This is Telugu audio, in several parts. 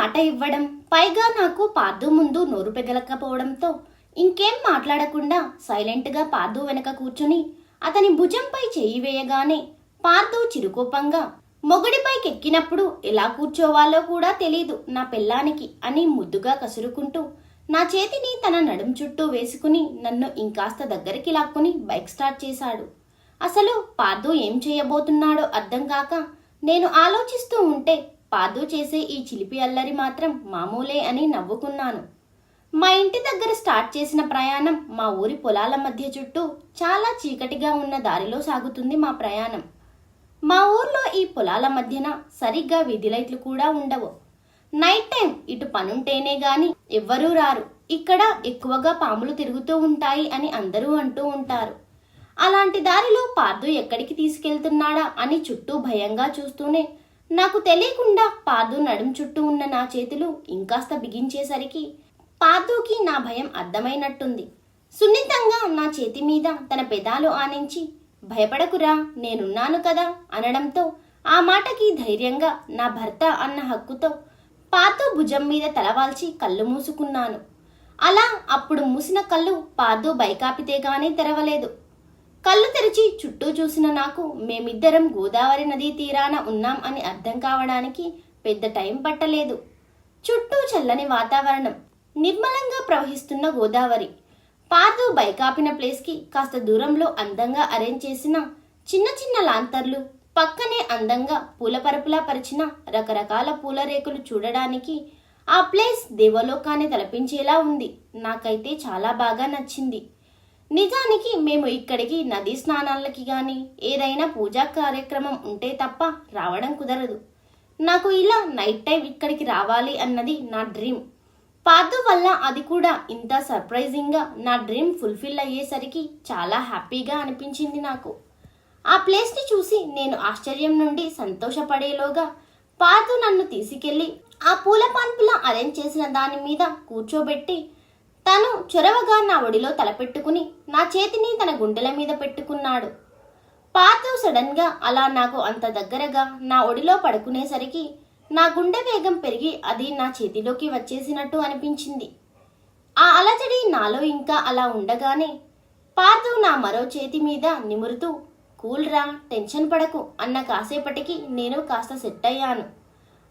మాట ఇవ్వడం, పైగా నాకు పార్దు ముందు నోరు పెగలకపోవడంతో ఇంకేం మాట్లాడకుండా సైలెంట్గా పార్దు వెనక కూర్చుని అతని భుజంపై చెయ్యి వేయగానే పార్దు చిరుకోపంగా మొగుడిపైకెక్కినప్పుడు ఎలా కూర్చోవాలో కూడా తెలీదు నా పెళ్ళానికి అని ముద్దుగా కసురుకుంటూ నా చేతిని తన నడుం చుట్టూ వేసుకుని నన్ను ఇంకాస్త దగ్గరికి లాక్కుని బైక్ స్టార్ట్ చేశాడు. అసలు పార్దు ఏం చేయబోతున్నాడో అర్థం కాక నేను ఆలోచిస్తూ ఉంటే పార్దు చేసే ఈ చిలిపి అల్లరి మాత్రం మామూలే అని నవ్వుకున్నాను. మా ఇంటి దగ్గర స్టార్ట్ చేసిన ప్రయాణం మా ఊరి పొలాల మధ్య చుట్టూ చాలా చీకటిగా ఉన్న దారిలో సాగుతుంది మా ప్రయాణం. మా ఊర్లో ఈ పొలాల మధ్యన సరిగ్గా వీధి లైట్లు కూడా ఉండవు. నైట్ టైం ఇటు పనుంటేనే గాని ఎవ్వరూ రారు. ఇక్కడ ఎక్కువగా పాములు తిరుగుతూ ఉంటాయి అని అందరూ అంటూ ఉంటారు. అలాంటి దారిలో పార్దు ఎక్కడికి తీసుకెళ్తున్నాడా అని చుట్టూ భయంగా చూస్తూనే నాకు తెలియకుండా పార్దు నడుం చుట్టూ ఉన్న నా చేతులు ఇంకాస్త బిగించేసరికి పార్దుకి నా భయం అర్థమైనట్టుంది. సున్నితంగా నా చేతి మీద తన పెదాలు ఆనించి భయపడకురా నేనున్నాను కదా అనడంతో ఆ మాటకి ధైర్యంగా నా భర్త అన్న హక్కుతో పార్దు భుజం మీద తలవాల్చి కళ్ళు మూసుకున్నాను. అలా అప్పుడు మూసిన కళ్ళు పార్దు బైకాపితే గానీ తెరవలేదు. కళ్ళు తెరిచి చుట్టూ చూసిన నాకు మేమిద్దరం గోదావరి నదీ తీరాన ఉన్నాం అని అర్థం కావడానికి పెద్ద టైం పట్టలేదు. చుట్టూ చల్లని వాతావరణం, నిర్మలంగా ప్రవహిస్తున్న గోదావరి. పార్దు బైకాపిన ప్లేస్కి కాస్త దూరంలో అందంగా అరేంజ్ చేసిన చిన్న చిన్న లాంతర్లు, పక్కనే అందంగా పూలపరపులా పరిచిన రకరకాల పూల రేకులు చూడడానికి ఆ ప్లేస్ దేవలోకాన్ని తలపించేలా ఉంది. నాకైతే చాలా బాగా నచ్చింది. నిజానికి మేము ఇక్కడికి నదీ స్నానాలకి గాని ఏదైనా పూజా కార్యక్రమం ఉంటే తప్ప రావడం కుదరదు. నాకు ఇలా నైట్ టైం ఇక్కడికి రావాలి అన్నది నా డ్రీమ్. పార్దు వల్ల అది కూడా ఇంత సర్ప్రైజింగ్గా నా డ్రీమ్ ఫుల్ఫిల్ అయ్యేసరికి చాలా హ్యాపీగా అనిపించింది నాకు. ఆ ప్లేస్ని చూసి నేను ఆశ్చర్యం నుండి సంతోషపడేలోగా పార్దు నన్ను తీసుకెళ్లి ఆ పూల పాన్పులా అరేంజ్ చేసిన దాని మీద కూర్చోబెట్టి తను చొరవగా నా ఒడిలో తలపెట్టుకుని నా చేతిని తన గుండెల మీద పెట్టుకున్నాడు. పార్దు సడన్ గా అలా నాకు అంత దగ్గరగా నా ఒడిలో పడుకునేసరికి నా గుండె వేగం పెరిగి అది నా చేతిలోకి వచ్చేసినట్టు అనిపించింది. ఆ అలజడి నాలో ఇంకా అలా ఉండగానే పార్దు నా మరో చేతి మీద నిమురుతూ కూల్ రా, టెన్షన్ పడకు అన్న కాసేపటికి నేను కాస్త సెట్ అయ్యాను.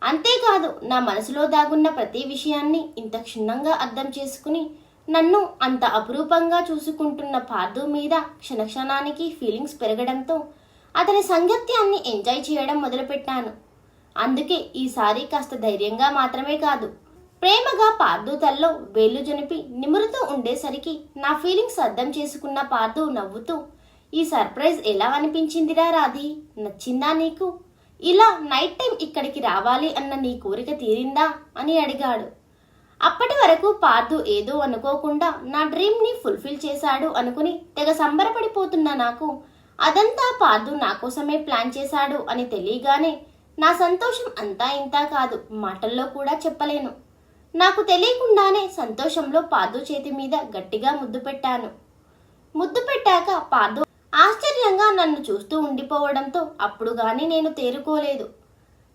అంతేకాదు నా మనసులో దాగున్న ప్రతి విషయాన్ని ఇంత క్షుణ్ణంగా అర్థం చేసుకుని నన్ను అంత అపురూపంగా చూసుకుంటున్న పార్దు మీద క్షణక్షణానికి ఫీలింగ్స్ పెరగడంతో అతని సాంగత్యాన్ని ఎంజాయ్ చేయడం మొదలుపెట్టాను. అందుకే ఈసారి కాస్త ధైర్యంగా మాత్రమే కాదు, ప్రేమగా పార్దు తల్లో వేళ్లు జొనిపి నిమురుతూ ఉండేసరికి నా ఫీలింగ్స్ అర్థం చేసుకున్న పార్దు నవ్వుతూ, ఈ సర్ప్రైజ్ ఎలా అనిపించిందిరా రాధి, నచ్చిందా నీకు? ఇలా నైట్ టైం ఇక్కడికి రావాలి అన్న నీ కోరిక తీరిందా అని అడిగాడు. అప్పటి వరకు పార్దు ఏదో అనుకోకుండా నా డ్రీమ్ని ఫుల్ఫిల్ చేశాడు అనుకుని తెగ సంబరపడిపోతున్న నాకు అదంతా పార్దు నా కోసమే ప్లాన్ చేశాడు అని తెలియగానే నా సంతోషం అంతా ఇంతా కాదు, మాటల్లో కూడా చెప్పలేను. నాకు తెలియకుండానే సంతోషంలో పార్దు చేతి మీద గట్టిగా ముద్దు పెట్టాను. ముద్దు పెట్టాక పార్దు ఆశ్చర్యంగా నన్ను చూస్తూ ఉండిపోవడంతో అప్పుడు గాని నేను తేరుకోలేదు.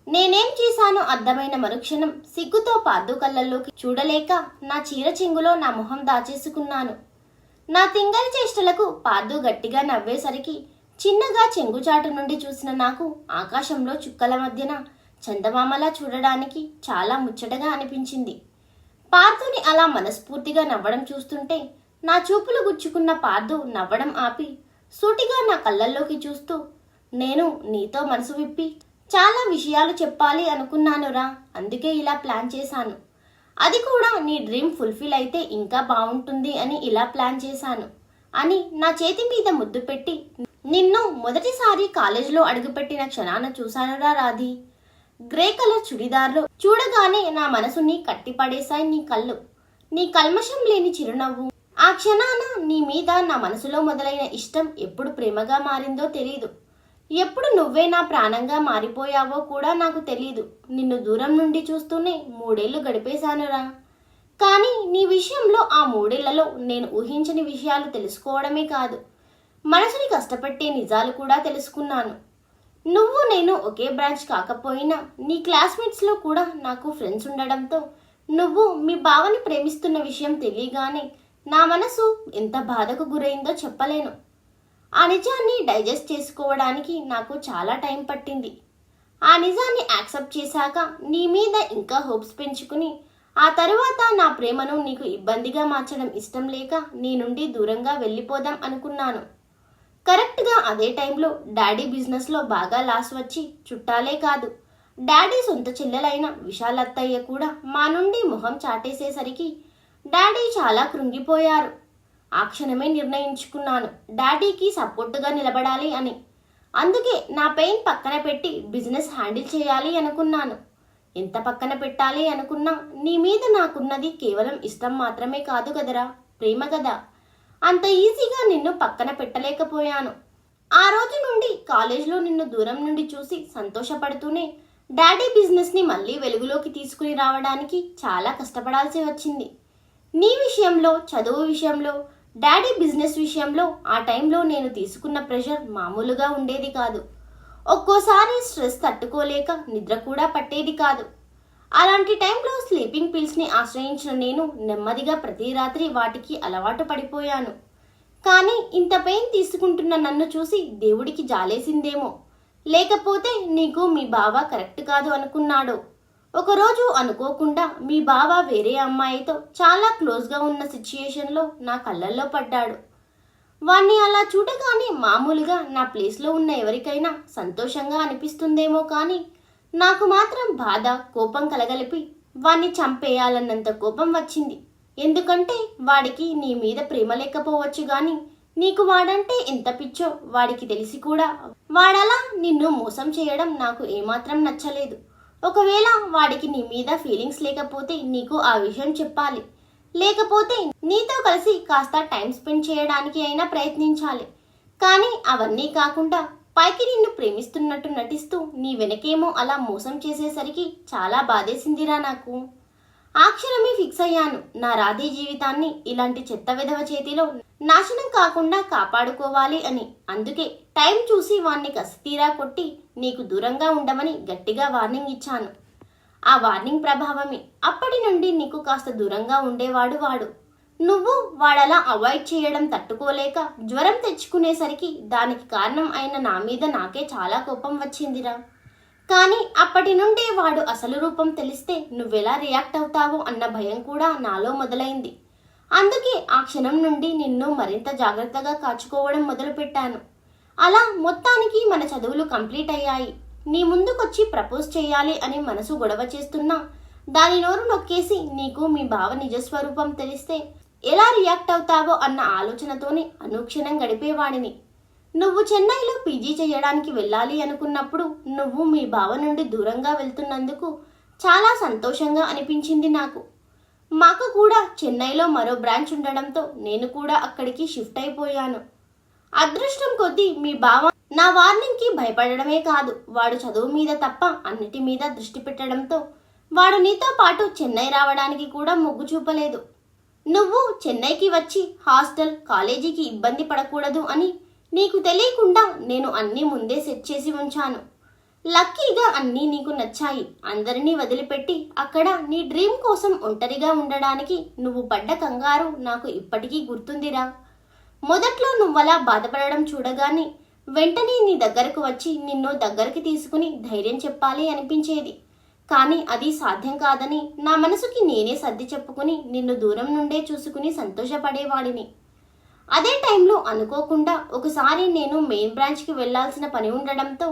నేనేం చేశానో అర్థమైన మరుక్షణం సిగ్గుతో పార్దు కళ్ళల్లోకి చూడలేక నా చీర చెంగులో నా మొహం దాచేసుకున్నాను. నా తింగరి చేష్టలకు పార్దు గట్టిగా నవ్వేసరికి చిన్నగా చెంగుచాటు నుండి చూసిన నాకు ఆకాశంలో చుక్కల మధ్యన చందమామలా చూడడానికి చాలా ముచ్చటగా అనిపించింది. పార్దుని అలా మనస్ఫూర్తిగా నవ్వడం చూస్తుంటే నా చూపులు గుచ్చుకున్న పార్దు నవ్వడం ఆపి సూటిగా నా కళ్ళల్లోకి చూస్తూ, నేను నీతో మనసు విప్పి చాలా విషయాలు చెప్పాలి అనుకున్నానురా, అందుకే ఇలా ప్లాన్ చేశాను. అది కూడా నీ డ్రీమ్ ఫుల్ఫిల్ అయితే ఇంకా బాగుంటుంది అని ఇలా ప్లాన్ చేశాను అని నా చేతి మీద ముద్దు పెట్టి, నిన్ను మొదటిసారి కాలేజీలో అడుగుపెట్టిన క్షణాన చూశానురా రాధి. గ్రే కలర్ చుడిదార్లో చూడగానే నా మనసుని కట్టిపడేశాయి నీ కళ్ళు, నీ కల్మషం లేని చిరునవ్వు. ఆ క్షణాన నీ మీద నా మనసులో మొదలైన ఇష్టం ఎప్పుడు ప్రేమగా మారిందో తెలీదు. ఎప్పుడు నువ్వే నా ప్రాణంగా మారిపోయావో కూడా నాకు తెలీదు. నిన్ను దూరం నుండి చూస్తూనే 3 ఏళ్లు గడిపేశానురా. కానీ నీ విషయంలో ఆ 3 ఏళ్లలో నేను ఊహించని విషయాలు తెలుసుకోవడమే కాదు, మనసుని కష్టపెట్టే నిజాలు కూడా తెలుసుకున్నాను. నువ్వు నేను ఒకే బ్రాంచ్ కాకపోయినా నీ క్లాస్మేట్స్లో కూడా నాకు ఫ్రెండ్స్ ఉండడంతో నువ్వు మీ బావని ప్రేమిస్తున్న విషయం తెలియగానే నా మనసు ఎంత బాధకు గురైందో చెప్పలేను. ఆ నిజాన్ని డైజెస్ట్ చేసుకోవడానికి నాకు చాలా టైం పట్టింది. ఆ నిజాన్ని యాక్సెప్ట్ చేశాక నీ మీద ఇంకా హోప్స్ పెంచుకుని ఆ తరువాత నా ప్రేమను నీకు ఇబ్బందిగా మార్చడం ఇష్టం లేక నీ నుండి దూరంగా వెళ్ళిపోదాం అనుకున్నాను. కరెక్ట్గా అదే టైంలో డాడీ బిజినెస్లో బాగా లాస్ వచ్చి చుట్టాలే కాదు డాడీ సొంత చెల్లెలైన విశాలత్తయ్య కూడా మా నుండి మొహం చాటేసేసరికి డాడీ చాలా కృంగిపోయారు. ఆ క్షణమే నిర్ణయించుకున్నాను డాడీకి సపోర్టుగా నిలబడాలి అని. అందుకే నా పెయిన్ పక్కన పెట్టి బిజినెస్ హ్యాండిల్ చేయాలి అనుకున్నాను. ఎంత పక్కన పెట్టాలి అనుకున్నా నీ మీద నాకున్నది కేవలం ఇష్టం మాత్రమే కాదు కదరా, ప్రేమ కదా. అంత ఈజీగా నిన్ను పక్కన పెట్టలేకపోయాను. ఆ రోజు నుండి కాలేజ్లో నిన్ను దూరం నుండి చూసి సంతోషపడుతూనే డాడీ బిజినెస్ని మళ్ళీ వెలుగులోకి తీసుకుని రావడానికి చాలా కష్టపడాల్సి వచ్చింది. నీ విషయంలో, చదువు విషయంలో, డాడీ బిజినెస్ విషయంలో ఆ టైంలో నేను తీసుకున్న ప్రెషర్ మామూలుగా ఉండేది కాదు. ఒక్కోసారి స్ట్రెస్ తట్టుకోలేక నిద్ర కూడా పట్టేది కాదు. అలాంటి టైంలో స్లీపింగ్ పిల్స్ని ఆశ్రయించిన నేను నెమ్మదిగా ప్రతి రాత్రి వాటికి అలవాటు పడిపోయాను. కానీ ఇంత పెయిన్ తీసుకుంటున్న నన్ను చూసి దేవుడికి జాలేసిందేమో, లేకపోతే నీకు మీ బావ కరెక్ట్ కాదు అనుకున్నాడో. ఒకరోజు అనుకోకుండా మీ బావ వేరే అమ్మాయితో చాలా క్లోజ్గా ఉన్న సిచ్యుయేషన్లో నా కళ్ళల్లో పడ్డాడు. వాణ్ణి అలా చూడగానే మామూలుగా నా ప్లేస్లో ఉన్న ఎవరికైనా సంతోషంగా అనిపిస్తుందేమో కానీ నాకు మాత్రం బాధ, కోపం కలగలిపి వాణ్ణి చంపేయాలన్నంత కోపం వచ్చింది. ఎందుకంటే వాడికి నీ మీద ప్రేమ లేకపోవచ్చు గాని నీకు వాడంటే ఎంత పిచ్చో వాడికి తెలిసి కూడా వాడలా నిన్ను మోసం చేయడం నాకు ఏమాత్రం నచ్చలేదు. ఒకవేళ వాడికి నీ మీద ఫీలింగ్స్ లేకపోతే నీకు ఆ విషయం చెప్పాలి. లేకపోతే నీతో కలిసి కాస్త టైం స్పెండ్ చేయడానికి అయినా ప్రయత్నించాలి. కానీ అవన్నీ కాకుండా పైకి నిన్ను ప్రేమిస్తున్నట్టు నటిస్తూ నీ వెనకేమో అలా మోసం చేసేసరికి చాలా బాధేసిందిరా నాకు. ఆ క్షణమే ఫిక్స్ అయ్యాను నా రాధే జీవితాన్ని ఇలాంటి చెత్త విధవ చేతిలో నాశనం కాకుండా కాపాడుకోవాలి అని. అందుకే టైం చూసి వాణ్ణి కసితీరా కొట్టి నీకు దూరంగా ఉండమని గట్టిగా వార్నింగ్ ఇచ్చాను. ఆ వార్నింగ్ ప్రభావమే అప్పటి నుండి నీకు కాస్త దూరంగా ఉండేవాడు వాడు. నువ్వు వాడలా అవాయిడ్ చేయడం తట్టుకోలేక జ్వరం తెచ్చుకునేసరికి దానికి కారణం అయిన నా మీద నాకే చాలా కోపం వచ్చిందిరా. కానీ అప్పటి నుండి వాడు అసలు రూపం తెలిస్తే నువ్వెలా రియాక్ట్ అవుతావో అన్న భయం కూడా నాలో మొదలైంది. అందుకే ఆ క్షణం నుండి నిన్ను మరింత జాగ్రత్తగా కాచుకోవడం మొదలుపెట్టాను. అలా మొత్తానికి మన చదువులు కంప్లీట్ అయ్యాయి. నీ ముందుకొచ్చి ప్రపోజ్ చేయాలి అని మనసు గొడవ చేస్తున్నా దాని నోరు నొక్కేసి నీకు మీ బావ నిజస్వరూపం తెలిస్తే ఎలా రియాక్ట్ అవుతావో అన్న ఆలోచనతోనే అనుక్షణం గడిపేవాడిని. నువ్వు చెన్నైలో పీజీ చేయడానికి వెళ్ళాలి అనుకున్నప్పుడు నువ్వు మీ బావ నుండి దూరంగా వెళ్తున్నందుకు చాలా సంతోషంగా అనిపించింది నాకు. మాకు కూడా చెన్నైలో మరో బ్రాంచ్ ఉండడంతో నేను కూడా అక్కడికి షిఫ్ట్ అయిపోయాను. అదృష్టం కొద్దీ మీ బావ నా వార్నింగ్కి భయపడడమే కాదు వాడు చదువు మీద తప్ప అన్నిటి మీద దృష్టి పెట్టడంతో వాడు నీతో పాటు చెన్నై రావడానికి కూడా మొగ్గు చూపలేదు. నువ్వు చెన్నైకి వచ్చి హాస్టల్, కాలేజీకి ఇబ్బంది పడకూడదు అని నీకు తెలియకుండా నేను అన్నీ ముందే సెట్ చేసి ఉంచాను. లక్కీగా అన్నీ నీకు నచ్చాయి. అందరినీ వదిలిపెట్టి అక్కడ నీ డ్రీమ్ కోసం ఒంటరిగా ఉండడానికి నువ్వు పడ్డ కంగారు నాకు ఇప్పటికీ గుర్తుందిరా. మొదట్లో నువ్వలా బాధపడడం చూడగానే వెంటనే నీ దగ్గరకు వచ్చి నిన్ను దగ్గరికి తీసుకుని ధైర్యం చెప్పాలి అనిపించేది. కానీ అది సాధ్యం కాదని నా మనసుకి నేనే సర్ది చెప్పుకుని నిన్ను దూరం నుండే చూసుకుని సంతోషపడేవాడిని. అదే టైంలో అనుకోకుండా ఒకసారి నేను మెయిన్ బ్రాంచ్కి వెళ్లాల్సిన పని ఉండడంతో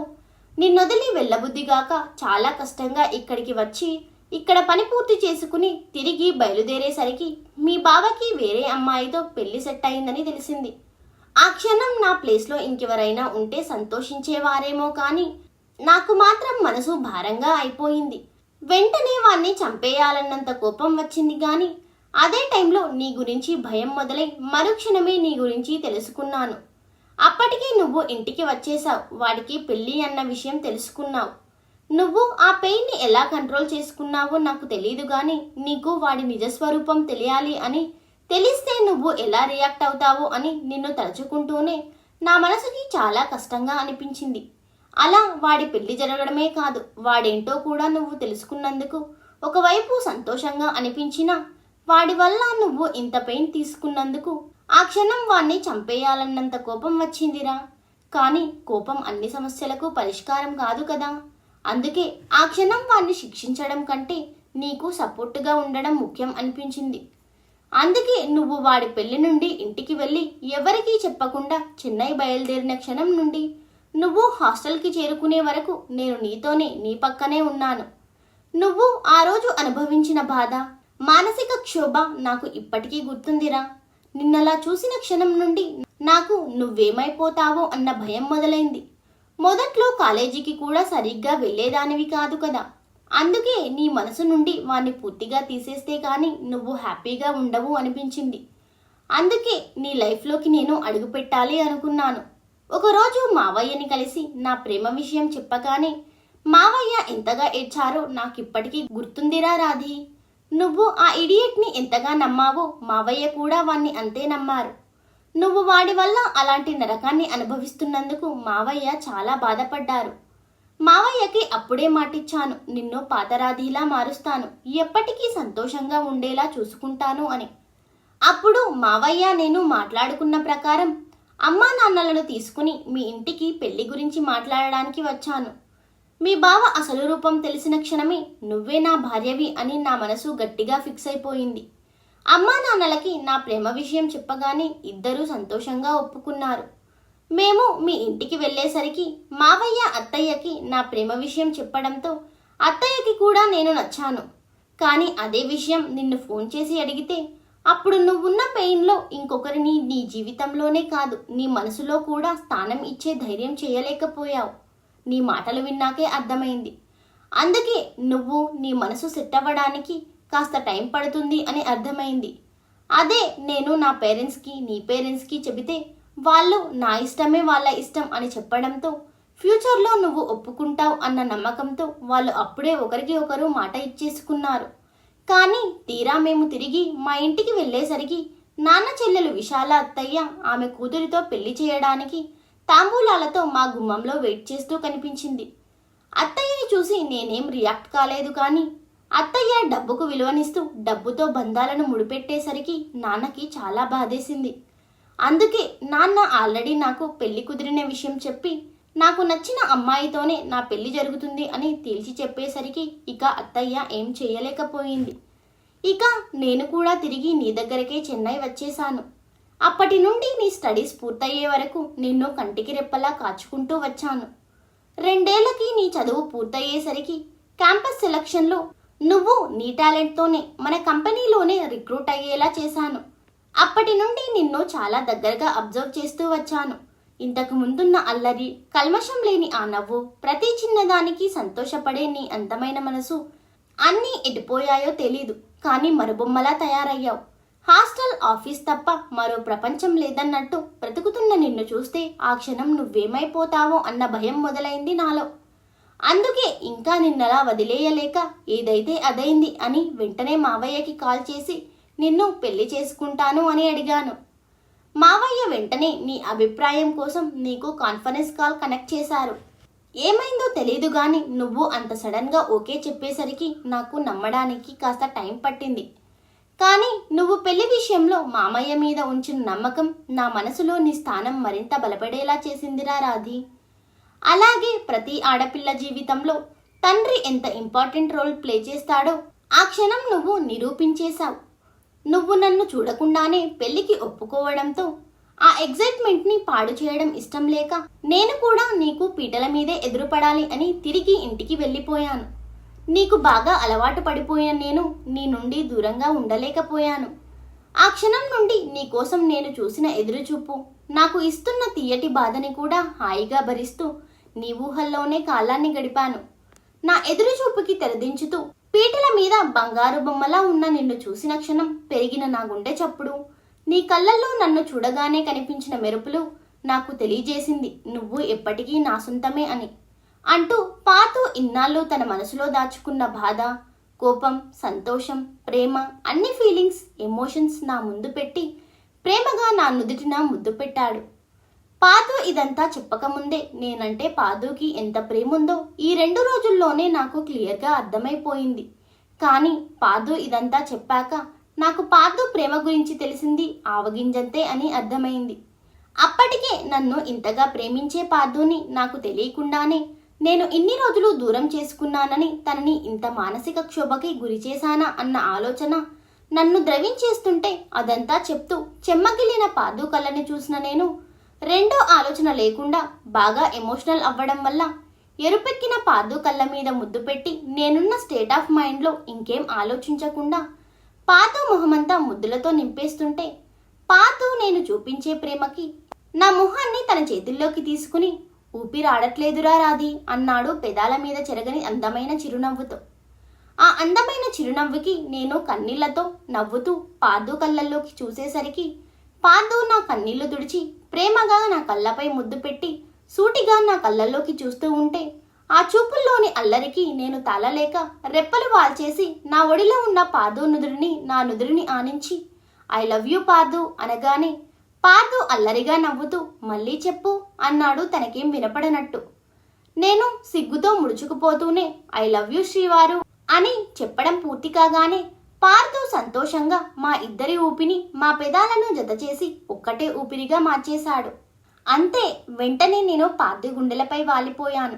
నిన్నొదిలి వెళ్ళబుద్ధిగాక చాలా కష్టంగా ఇక్కడికి వచ్చి ఇక్కడ పని పూర్తి చేసుకుని తిరిగి బయలుదేరేసరికి మీ బావకి వేరే అమ్మాయితో పెళ్లి సెట్ అయిందని తెలిసింది. ఆ క్షణం నా ప్లేస్లో ఇంకెవరైనా ఉంటే సంతోషించేవారేమో కానీ నాకు మాత్రం మనసు భారంగా అయిపోయింది. వెంటనే వాణ్ణి చంపేయాలన్నంత కోపం వచ్చింది కానీ అదే టైంలో నీ గురించి భయం మొదలై మరుక్షణమే నీ గురించి తెలుసుకున్నాను. అప్పటికే నువ్వు ఇంటికి వచ్చేసావు. వాడికి పెళ్ళి అన్న విషయం తెలుసుకున్నావు. నువ్వు ఆ పెయిన్ని ఎలా కంట్రోల్ చేసుకున్నావో నాకు తెలియదు కానీ నీకు వాడి నిజస్వరూపం తెలియాలి అని తెలిస్తే నువ్వు ఎలా రియాక్ట్ అవుతావో అని నిన్ను తలుచుకుంటూనే నా మనసుకి చాలా కష్టంగా అనిపించింది. అలా వాడి పెళ్లి జరగడమే కాదు, వాడేంటో కూడా నువ్వు తెలుసుకున్నందుకు ఒకవైపు సంతోషంగా అనిపించినా వాడి వల్ల నువ్వు ఇంత పెయిన్ తీసుకున్నందుకు ఆ క్షణం వాణ్ణి చంపేయాలన్నంత కోపం వచ్చిందిరా. కానీ కోపం అన్ని సమస్యలకు పరిష్కారం కాదు కదా. అందుకే ఆ క్షణం వాణ్ణి శిక్షించడం కంటే నీకు సపోర్టుగా ఉండడం ముఖ్యం అనిపించింది. అందుకే నువ్వు వాడి పెళ్లి నుండి ఇంటికి వెళ్ళి ఎవరికీ చెప్పకుండా చెన్నై బయలుదేరిన క్షణం నుండి నువ్వు హాస్టల్కి చేరుకునే వరకు నేను నీతోనే, నీ పక్కనే ఉన్నాను. నువ్వు ఆ రోజు అనుభవించిన బాధ, మానసిక క్షోభ నాకు ఇప్పటికీ గుర్తుందిరా. నిన్నలా చూసిన క్షణం నుండి నాకు నువ్వేమైపోతావో అన్న భయం మొదలైంది. మొదట్లో కాలేజీకి కూడా సరిగ్గా వెళ్ళేదానివి కాదు కదా. అందుకే నీ మనసు నుండి వాణ్ణి పూర్తిగా తీసేస్తే కానీ నువ్వు హ్యాపీగా ఉండవు అనిపించింది. అందుకే నీ లైఫ్లోకి నేను అడుగుపెట్టాలి అనుకున్నాను. ఒకరోజు మావయ్యని కలిసి నా ప్రేమ విషయం చెప్పగానే మావయ్య ఎంతగా ఏడ్చారో నాకిప్పటికీ గుర్తుందిరా రాధి. నువ్వు ఆ ఇడియట్ని ఎంతగా నమ్మావో మావయ్య కూడా వాణ్ణి అంతే నమ్మారు. నువ్వు వాడి వల్ల అలాంటి నరకాన్ని అనుభవిస్తున్నందుకు మావయ్య చాలా బాధపడ్డారు. మావయ్యకి అప్పుడే మాటిచ్చాను, నిన్ను పాతరాధిలా మారుస్తాను, ఎప్పటికీ సంతోషంగా ఉండేలా చూసుకుంటాను అని. అప్పుడు మావయ్య నేను మాట్లాడుకున్న ప్రకారం అమ్మా నాన్నలను తీసుకుని మీ ఇంటికి పెళ్లి గురించి మాట్లాడడానికి వచ్చాను. మీ బావ అసలు రూపం తెలిసిన క్షణమే నువ్వే నా భార్యవి అని నా మనసు గట్టిగా ఫిక్స్ అయిపోయింది. అమ్మా నాన్నలకి నా ప్రేమ విషయం చెప్పగానే ఇద్దరూ సంతోషంగా ఒప్పుకున్నారు. మేము మీ ఇంటికి వెళ్ళేసరికి మావయ్య అత్తయ్యకి నా ప్రేమ విషయం చెప్పడంతో అత్తయ్యకి కూడా నేను నచ్చాను. కానీ అదే విషయం నిన్ను ఫోన్ చేసి అడిగితే అప్పుడు నువ్వున్న పెయిన్లో ఇంకొకరిని నీ జీవితంలోనే కాదు నీ మనసులో కూడా స్థానం ఇచ్చే ధైర్యం చేయలేకపోయావు. నీ మాటలు విన్నాకే అర్థమైంది. అందుకే నువ్వు నీ మనసు సెట్ అవ్వడానికి కాస్త టైం పడుతుంది అని అర్థమైంది. అదే నేను నా పేరెంట్స్కి నీ పేరెంట్స్కి చెబితే వాళ్ళు నా ఇష్టమే వాళ్ళ ఇష్టం అని చెప్పడంతో ఫ్యూచర్లో నువ్వు ఒప్పుకుంటావు అన్న నమ్మకంతో వాళ్ళు అప్పుడే ఒకరికి ఒకరు మాట ఇచ్చేసుకున్నారు. కానీ తీరా మేము తిరిగి మా ఇంటికి వెళ్ళేసరికి నాన్న చెల్లెలు విశాల అత్తయ్య ఆమె కూతురితో పెళ్లి చేయడానికి తాంబూలాలతో మా గుమ్మంలో వెయిట్ చేస్తూ కనిపించింది. అత్తయ్యని చూసి నేనేం రియాక్ట్ కాలేదు. కానీ అత్తయ్య డబ్బుకు విలువనిస్తూ డబ్బుతో బంధాలను ముడిపెట్టేసరికి నాన్నకి చాలా బాధేసింది. అందుకే నాన్న ఆల్రెడీ నాకు పెళ్లి కుదిరిన విషయం చెప్పి నాకు నచ్చిన అమ్మాయితోనే నా పెళ్లి జరుగుతుంది అని తేల్చి చెప్పేసరికి ఇక అత్తయ్య ఏం చేయలేకపోయింది. ఇక నేను కూడా తిరిగి నీ దగ్గరకే చెన్నై వచ్చేశాను. అప్పటి నుండి నీ స్టడీస్ పూర్తయ్యే వరకు నిన్ను కంటికి రెప్పలా కాచుకుంటూ వచ్చాను. 2 ఏళ్లకి నీ చదువు పూర్తయ్యేసరికి క్యాంపస్ సెలక్షన్లో నువ్వు నీ టాలెంట్తోనే మన కంపెనీలోనే రిక్రూట్ అయ్యేలా చేశాను. అప్పటి నుండి నిన్ను చాలా దగ్గరగా అబ్జర్వ్ చేస్తూ వచ్చాను. ఇంతకు ముందున్న అల్లరి, కల్మషం లేని ఆ నవ్వు, ప్రతి చిన్నదానికి సంతోషపడే నీ అందమైన మనసు అన్నీ ఎటుపోయాయో తెలీదు. కానీ మరుబొమ్మలా తయారయ్యావు. హాస్టల్, ఆఫీస్ తప్ప మరో ప్రపంచం లేదన్నట్టు బ్రతుకుతున్న నిన్ను చూస్తే ఆ క్షణం నువ్వేమైపోతావో అన్న భయం మొదలైంది నాలో. అందుకే ఇంకా నిన్నలా వదిలేయలేక ఏదైతే అదైంది అని వెంటనే మావయ్యకి కాల్ చేసి నిన్ను పెళ్లి చేసుకుంటాను అని అడిగాను. మావయ్య వెంటనే నీ అభిప్రాయం కోసం నీకు కాన్ఫరెన్స్ కాల్ కనెక్ట్ చేశారు. ఏమైందో తెలీదు గాని నువ్వు అంత సడన్గా ఓకే చెప్పేసరికి నాకు నమ్మడానికి కాస్త టైం పట్టింది. కానీ నువ్వు పెళ్లి విషయంలో మామయ్య మీద ఉంచిన నమ్మకం నా మనసులో నీ స్థానం మరింత బలపడేలా చేసిందిరా రాధి. అలాగే ప్రతి ఆడపిల్ల జీవితంలో తండ్రి ఎంత ఇంపార్టెంట్ రోల్ ప్లే చేస్తాడో ఆ క్షణం నువ్వు నిరూపించేశావు. నువ్వు నన్ను చూడకుండానే పెళ్లికి ఒప్పుకోవడంతో ఆ ఎగ్జైట్మెంట్ని పాడు చేయడం ఇష్టం లేక నేను కూడా నీకు పీటల మీదే ఎదురుపడాలి అని తిరిగి ఇంటికి వెళ్ళిపోయాను. నీకు బాగా అలవాటు పడిపోయిన నేను నీ నుండి దూరంగా ఉండలేకపోయాను. ఆ క్షణం నుండి నీ కోసం నేను చూసిన ఎదురుచూపు, నాకు ఇస్తున్న తీయటి బాధని కూడా హాయిగా భరిస్తూ నీ ఊహల్లోనే కాలాన్ని గడిపాను. నా ఎదురుచూపుకి తెరదించుతూ పీటల మీద బంగారు బొమ్మలా ఉన్న నిన్ను చూసిన క్షణం పెరిగిన నా గుండె చప్పుడు, నీ కళ్ళల్లో నన్ను చూడగానే కనిపించిన మెరుపులు నాకు తెలియజేసింది నువ్వు ఎప్పటికీ నా సొంతమే అని. అంటూ పాతు ఇన్నాళ్ళు తన మనసులో దాచుకున్న బాధ, కోపం, సంతోషం, ప్రేమ అన్ని ఫీలింగ్స్, ఎమోషన్స్ నా ముందు పెట్టి ప్రేమగా నా నుదుటిన ముద్దు పెట్టాడు. పాదు ఇదంతా చెప్పకముందే నేనంటే పాదుకి ఎంత ప్రేముందో ఈ 2 రోజుల్లోనే నాకు క్లియర్గా అర్థమైపోయింది. కానీ పాదు ఇదంతా చెప్పాక నాకు పాదు ప్రేమ గురించి తెలిసింది ఆవగింజంతే అని అర్థమైంది. అప్పటికే నన్ను ఇంతగా ప్రేమించే పాదుని నాకు తెలియకుండానే నేను ఇన్ని రోజులు దూరం చేసుకున్నానని, తనని ఇంత మానసిక క్షోభకి గురిచేశానా అన్న ఆలోచన నన్ను ద్రవించేస్తుంటే అదంతా చెప్తూ చెమ్మగిలిన పాదు కళ్ళని చూసిన నేను రెండో ఆలోచన లేకుండా బాగా ఎమోషనల్ అవ్వడం వల్ల ఎరుపెక్కిన పాదు కళ్ళ మీద ముద్దు పెట్టి నేనున్న స్టేట్ ఆఫ్ మైండ్లో ఇంకేం ఆలోచించకుండా పాదు మొహమంతా ముద్దులతో నింపేస్తుంటే పాదు నేను చూపించే ప్రేమకి నా మొహాన్ని తన చేతుల్లోకి తీసుకుని ఊపిరాడట్లేదురా రాధి అన్నాడు పెదాల మీద చెరగని అందమైన చిరునవ్వుతో. ఆ అందమైన చిరునవ్వుకి నేను కన్నీళ్లతో నవ్వుతూ పాదు కళ్ళల్లోకి చూసేసరికి పాదు నా కన్నీళ్లు తుడిచి ప్రేమగా నా కళ్ళపై ముద్దు పెట్టి సూటిగా నా కళ్ళల్లోకి చూస్తూ ఉంటే ఆ చూపుల్లోని అల్లరికి నేను తాళలేక రెప్పలు వాల్చేసి నా ఒడిలో ఉన్న పాదు నుదురిని నా నుదురిని ఆనించి ఐ లవ్ యూ పాదు అనగానే పాదు అల్లరిగా నవ్వుతూ మళ్ళీ చెప్పు అన్నాడు తనకేం వినపడనట్టు. నేను సిగ్గుతో ముడుచుకుపోతూనే ఐ లవ్ యూ శ్రీవారు అని చెప్పడం పూర్తి కాగానే పార్దు సంతోషంగా మా ఇద్దరి ఊపిని మా పెదాలను జతచేసి ఒక్కటే ఊపిరిగా మార్చేశాడు. అంతే, వెంటనే నేను పార్దు గుండెలపై వాలిపోయాను.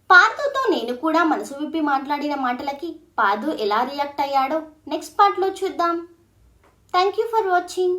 పార్దుతో నేను కూడా మనసు విప్పి మాట్లాడిన మాటలకి పార్దు ఎలా రియాక్ట్ అయ్యాడో నెక్స్ట్ పార్ట్లో చూద్దాం. Thank you for watching.